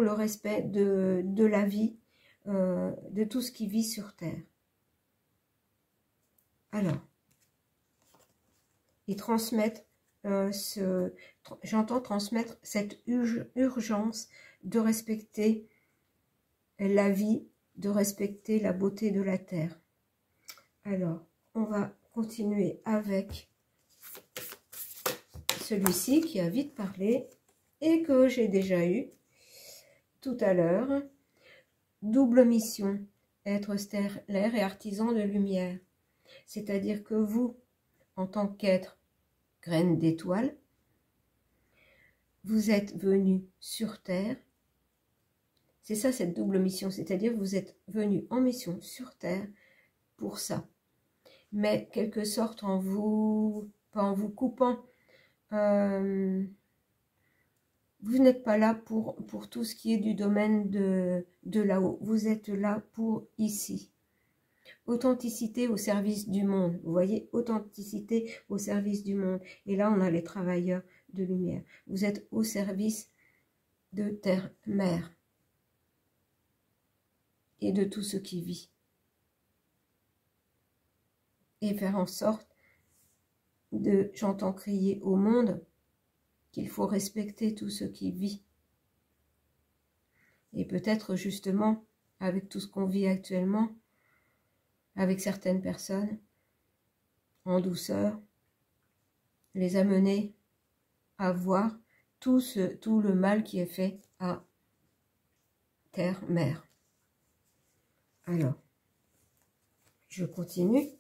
le respect de la vie, de tout ce qui vit sur Terre. Alors, ils transmettent j'entends transmettre cette urgence de respecter la vie, de respecter la beauté de la terre. Alors, on va continuer avec celui-ci qui a vite parlé et que j'ai déjà eu tout à l'heure. Double mission, être stellaire et artisan de lumière. C'est-à-dire que vous, en tant qu'être graine d'étoile, vous êtes venu sur Terre. C'est ça cette double mission, c'est-à-dire vous êtes venu en mission sur Terre pour ça. mais quelque sorte en vous, pas en vous coupant. Vous n'êtes pas là pour tout ce qui est du domaine de là-haut. Vous êtes là pour ici. Authenticité au service du monde. Vous voyez, authenticité au service du monde. Et là, on a les travailleurs de lumière. Vous êtes au service de terre-mère et de tout ce qui vit. Et faire en sorte j'entends crier au monde qu'il faut respecter tout ce qui vit. Et peut-être justement, avec tout ce qu'on vit actuellement, avec certaines personnes, en douceur, les amener à voir tout le mal qui est fait à terre, mère. Alors, je continue.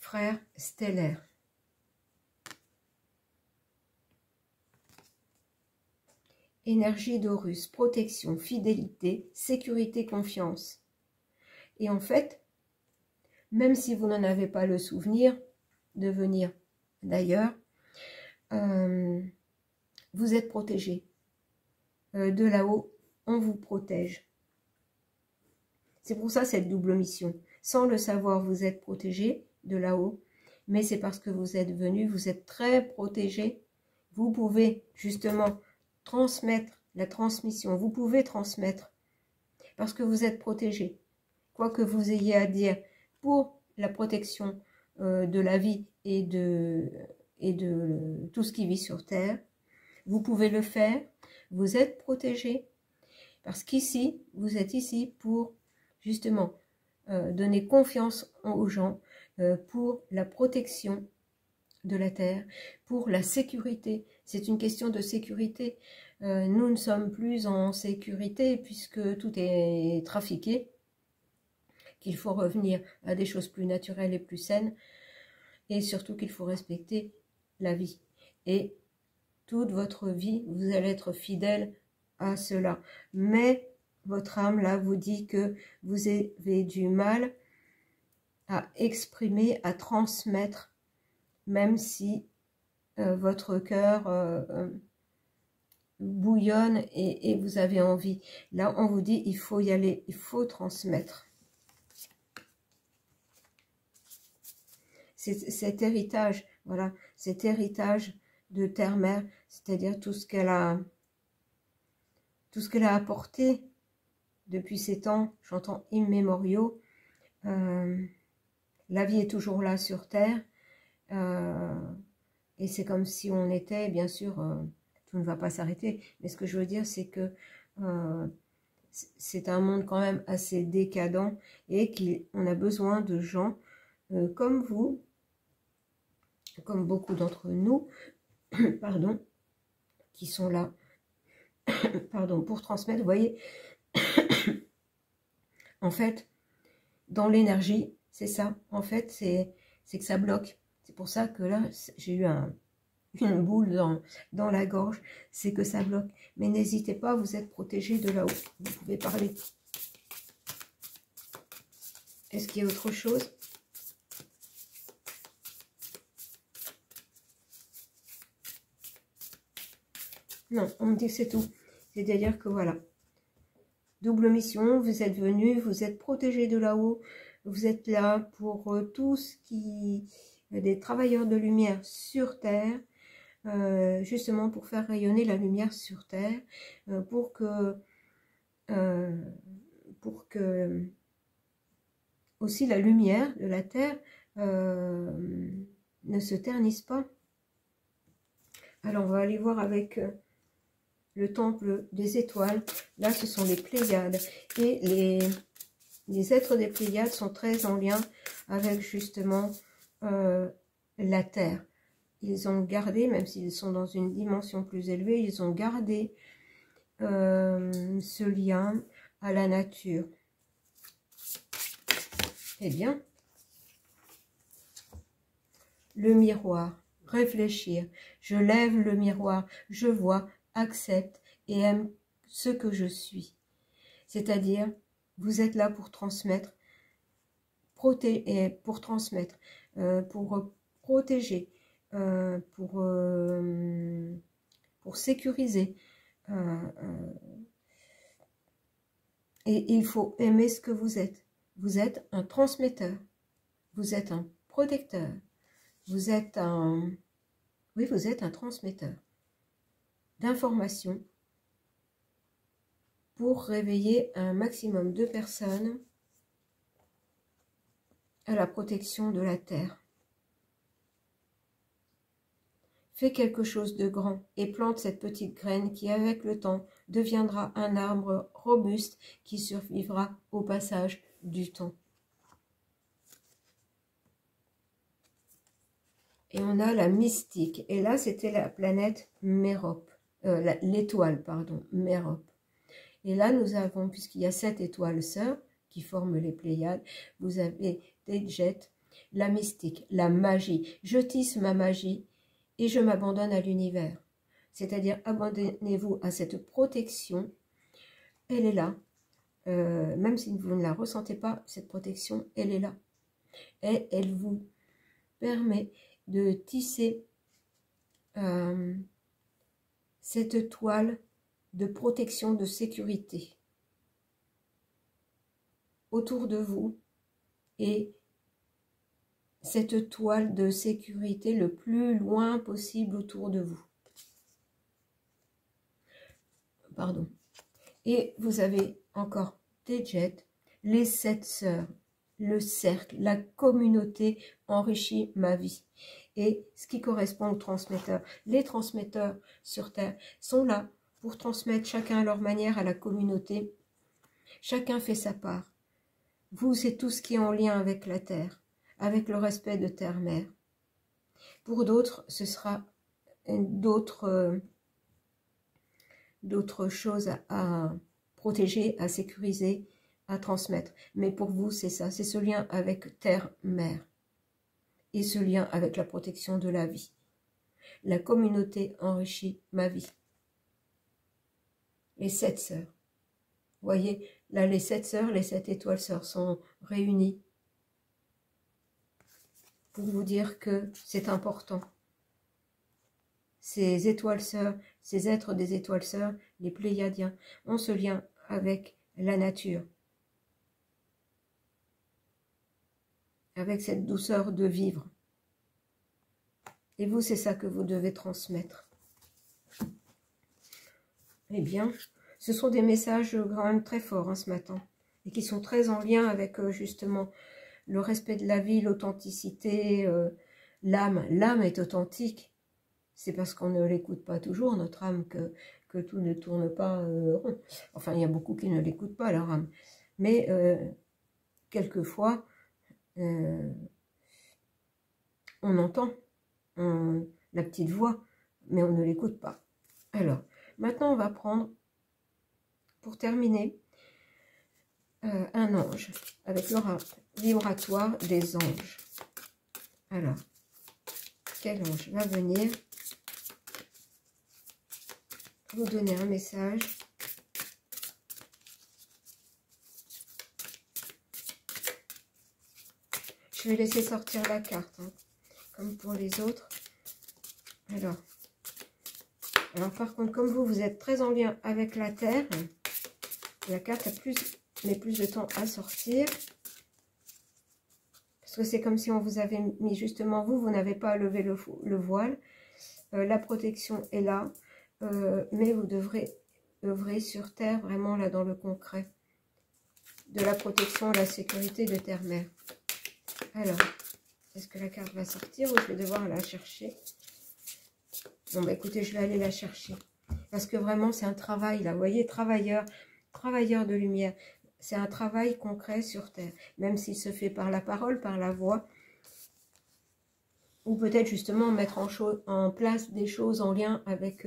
Frère stellaire. Énergie d'Horus, protection, fidélité, sécurité, confiance. Et en fait, même si vous n'en avez pas le souvenir de venir d'ailleurs, vous êtes protégé. De là-haut, on vous protège. C'est pour ça cette double mission. Sans le savoir, vous êtes protégé de là-haut, mais c'est parce que vous êtes venu, vous êtes très protégé. Vous pouvez justement transmettre la transmission, vous pouvez transmettre parce que vous êtes protégé. Quoi que vous ayez à dire pour la protection de la vie et de tout ce qui vit sur Terre, vous pouvez le faire, vous êtes protégé parce qu'ici, vous êtes ici pour justement donner confiance aux gens, pour la protection de la terre, pour la sécurité. C'est une question de sécurité. Nous ne sommes plus en sécurité puisque tout est trafiqué, qu'il faut revenir à des choses plus naturelles et plus saines, et surtout qu'il faut respecter la vie. Et toute votre vie, vous allez être fidèle à cela. Mais votre âme, là, vous dit que vous avez du mal à exprimer, à transmettre, même si votre cœur bouillonne et vous avez envie. Là, on vous dit, il faut y aller, il faut transmettre. Cet héritage, voilà, cet héritage de terre-mère, c'est-à-dire tout ce qu'elle a apporté depuis ces temps, j'entends immémoriaux. La vie est toujours là sur Terre, et c'est comme si on était, bien sûr, tout ne va pas s'arrêter, mais ce que je veux dire, c'est que c'est un monde quand même assez décadent, et qu'on a besoin de gens comme vous, comme beaucoup d'entre nous, pardon, qui sont là, pardon, pour transmettre, vous voyez, en fait, dans l'énergie, c'est ça, en fait, c'est que ça bloque. C'est pour ça que là, j'ai eu une boule dans la gorge, c'est que ça bloque. Mais n'hésitez pas, vous êtes protégés de là-haut. Vous pouvez parler. Est-ce qu'il y a autre chose? Non, on me dit que c'est tout. C'est-à-dire que voilà. Double mission, vous êtes venus, vous êtes protégés de là-haut. Vous êtes là pour tout ce qui est des travailleurs de lumière sur Terre. Justement pour faire rayonner la lumière sur Terre, pour que aussi la lumière de la Terre ne se ternisse pas. Alors on va aller voir avec le temple des étoiles. Là ce sont les Pléiades, et les êtres des Pléiades sont très en lien avec justement la Terre. Ils ont gardé, même s'ils sont dans une dimension plus élevée, ils ont gardé ce lien à la nature. Eh bien, le miroir, réfléchir. Je lève le miroir, je vois, accepte et aime ce que je suis. C'est-à-dire, vous êtes là pour transmettre, pour transmettre, pour protéger, pour sécuriser. Et il faut aimer ce que vous êtes. Vous êtes un transmetteur, vous êtes un protecteur, vous êtes un... Oui, vous êtes un transmetteur d'informations pour réveiller un maximum de personnes à la protection de la Terre. Fais quelque chose de grand et plante cette petite graine qui, avec le temps, deviendra un arbre robuste qui survivra au passage du temps. Et on a la mystique. Et là, c'était la planète Mérope. L'étoile, pardon, Mérope. Et là, nous avons, puisqu'il y a 7 étoiles sœurs qui forment les Pléiades, vous avez des jets, la mystique, la magie. Je tisse ma magie et je m'abandonne à l'univers. C'est-à-dire, abandonnez-vous à cette protection. Elle est là. Même si vous ne la ressentez pas, cette protection, elle est là. Et elle vous permet de tisser cette toile de protection, de sécurité autour de vous et cette toile de sécurité le plus loin possible autour de vous. Pardon. Et vous avez encore des jets, les 7 sœurs, le cercle, la communauté enrichit ma vie. Et ce qui correspond aux transmetteurs. Les transmetteurs sur Terre sont là pour transmettre chacun à leur manière à la communauté. Chacun fait sa part. Vous, c'est tout ce qui est en lien avec la Terre, avec le respect de Terre-Mère. Pour d'autres, ce sera d'autres choses à protéger, à sécuriser, à transmettre. Mais pour vous, c'est ça, c'est ce lien avec Terre-Mère et ce lien avec la protection de la vie. La communauté enrichit ma vie. Les 7 sœurs. Vous voyez, là, les 7 sœurs, les 7 étoiles sœurs sont réunies pour vous dire que c'est important. Ces étoiles sœurs, ces êtres des étoiles sœurs, les Pléiadiens, ont ce lien avec la nature, avec cette douceur de vivre. Et vous, c'est ça que vous devez transmettre. Eh bien, ce sont des messages quand même très forts ce matin, et qui sont très en lien avec justement le respect de la vie, l'authenticité, l'âme. L'âme est authentique. C'est parce qu'on ne l'écoute pas toujours, notre âme, que tout ne tourne pas rond. Enfin, il y a beaucoup qui ne l'écoutent pas, leur âme. Mais quelquefois, on entend la petite voix, mais on ne l'écoute pas. Alors, maintenant, on va prendre, pour terminer, un ange, avec l'oratoire des anges. Alors, quel ange va venir vous donner un message Je vais laisser sortir la carte, hein, comme pour les autres. Alors, par contre, comme vous êtes très en lien avec la Terre, la carte met plus de temps à sortir. Parce que c'est comme si on vous avait mis justement, vous n'avez pas à lever le voile. La protection est là, mais vous devrez œuvrer sur Terre, vraiment là dans le concret. De la protection, la sécurité de Terre-Mère. Alors, est-ce que la carte va sortir ou je vais devoir la chercher? Bon, bah écoutez, je vais aller la chercher. Parce que vraiment, c'est un travail, là. Vous voyez, travailleur de lumière. C'est un travail concret sur Terre. Même s'il se fait par la parole, par la voix. Ou peut-être justement mettre en place des choses en lien avec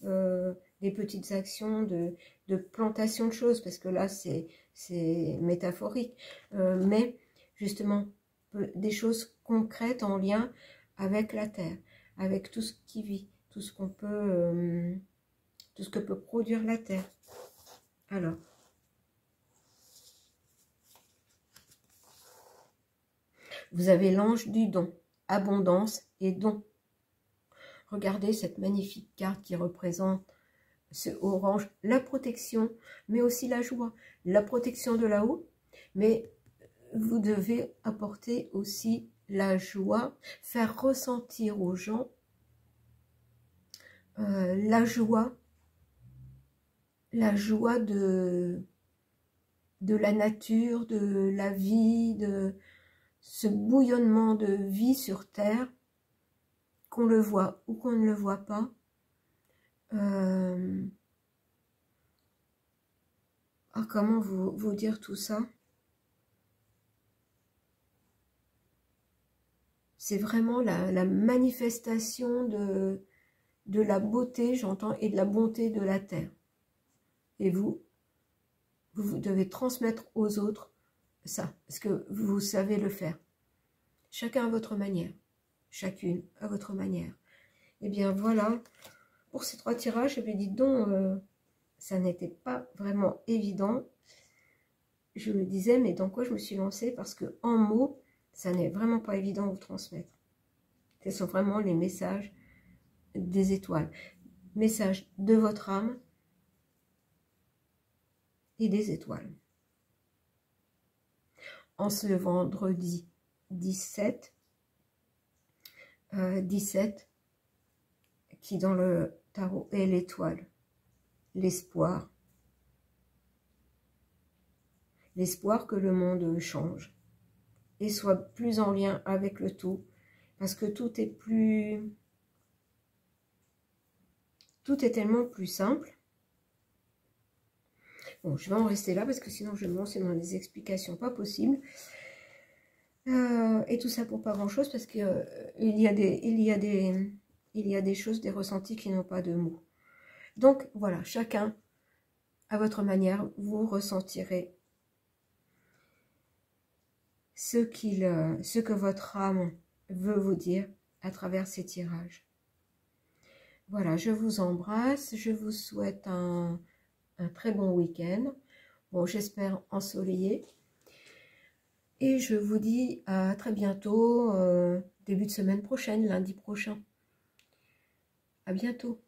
des petites actions de plantation de choses. Parce que là, c'est métaphorique. Mais justement des choses concrètes en lien avec la terre, avec tout ce qui vit, tout ce qu'on peut, tout ce que peut produire la terre. Alors, vous avez l'ange du don, abondance et don. Regardez cette magnifique carte qui représente ce orange, la protection, mais aussi la joie. La protection de là-haut, mais vous devez apporter aussi la joie, faire ressentir aux gens la joie de la nature, de la vie, de ce bouillonnement de vie sur Terre, qu'on le voit ou qu'on ne le voit pas. Comment vous dire tout ça? C'est vraiment la manifestation de la beauté, j'entends, et de la bonté de la terre. Et vous devez transmettre aux autres ça, parce que vous savez le faire. Chacun à votre manière, chacune à votre manière. Et bien voilà, pour ces 3 tirages, je me dis donc, ça n'était pas vraiment évident. Je me disais, mais dans quoi je me suis lancée? Parce que en mots, ça n'est vraiment pas évident à vous transmettre. Ce sont vraiment les messages des étoiles. Messages de votre âme et des étoiles. En ce vendredi 17, 17, qui dans le tarot est l'étoile, l'espoir. L'espoir que le monde change et soit plus en lien avec le tout, parce que tout est tellement plus simple. Bon, je vais en rester là parce que sinon je vais me lancer dans des explications pas possibles. Et tout ça pour pas grand chose, parce que il y a des choses, des ressentis qui n'ont pas de mots. Donc voilà, chacun à votre manière, vous ressentirez ce que votre âme veut vous dire à travers ces tirages. Voilà, je vous embrasse, je vous souhaite un très bon week-end. Bon, j'espère ensoleillé. Et je vous dis à très bientôt, début de semaine prochaine, lundi prochain. À bientôt.